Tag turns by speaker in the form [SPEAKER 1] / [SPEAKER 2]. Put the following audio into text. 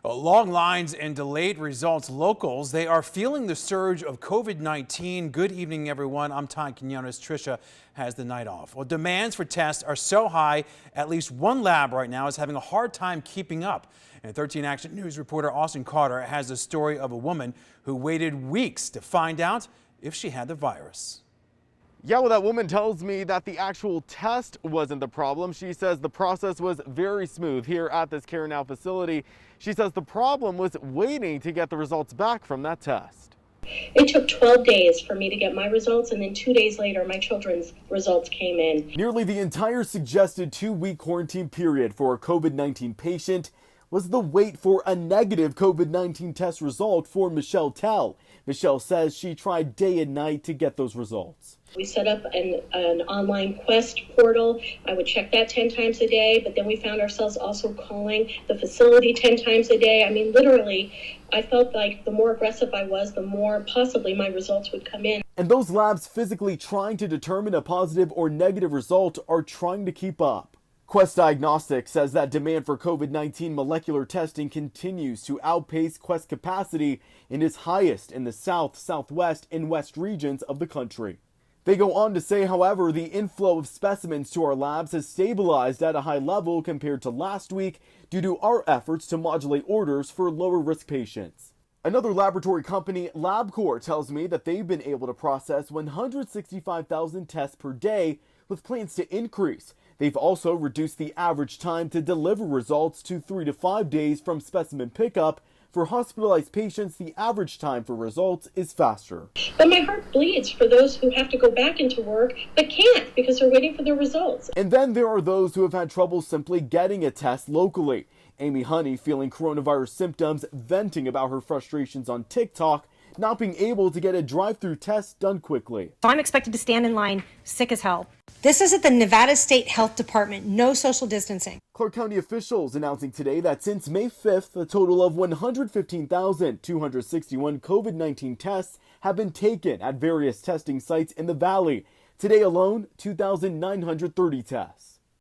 [SPEAKER 1] Long lines and delayed results. Locals, they are feeling the surge of COVID-19. Good evening, everyone. I'm Todd Quinones. Tricia has the night off. Well, demands for tests are so high, at least one lab right now is having a hard time keeping up. And 13 Action News reporter Austin Carter has the story of a woman who waited weeks to find out if she had the virus.
[SPEAKER 2] Yeah, well, that woman tells me that the actual test wasn't the problem. She says the process was very smooth here at this Care Now facility. She says the problem was waiting to get the results back from that test.
[SPEAKER 3] It took 12 days for me to get my results, and then 2 days later, my children's results came in.
[SPEAKER 2] Nearly the entire suggested 2-week quarantine period for a COVID-19 patient was the wait for a negative COVID-19 test result for Michelle Tell. Michelle says she tried day and night to get those results.
[SPEAKER 3] We set up an online Quest portal. I would check that 10 times a day, but then we found ourselves also calling the facility 10 times a day. I mean, literally, I felt like the more aggressive I was, the more possibly my results would come in.
[SPEAKER 2] And those labs physically trying to determine a positive or negative result are trying to keep up. Quest Diagnostics says that demand for COVID-19 molecular testing continues to outpace Quest capacity and is highest in the South, Southwest, and West regions of the country. They go on to say, however, the inflow of specimens to our labs has stabilized at a high level compared to last week due to our efforts to modulate orders for lower risk patients. Another laboratory company, LabCorp, tells me that they've been able to process 165,000 tests per day with plans to increase. They've also reduced the average time to deliver results to 3 to 5 days from specimen pickup. For hospitalized patients, the average time for results is faster.
[SPEAKER 3] But my heart bleeds for those who have to go back into work but can't because they're waiting for their results.
[SPEAKER 2] And then there are those who have had trouble simply getting a test locally. Amy Honey, feeling coronavirus symptoms, venting about her frustrations on TikTok, not being able to get a drive-through test done quickly.
[SPEAKER 4] So I'm expected to stand in line sick as hell. This is at the Nevada State Health Department, no social distancing.
[SPEAKER 2] Clark County officials announcing today that since May 5th, a total of 115,261 COVID-19 tests have been taken at various testing sites in the valley. Today alone, 2,930 tests.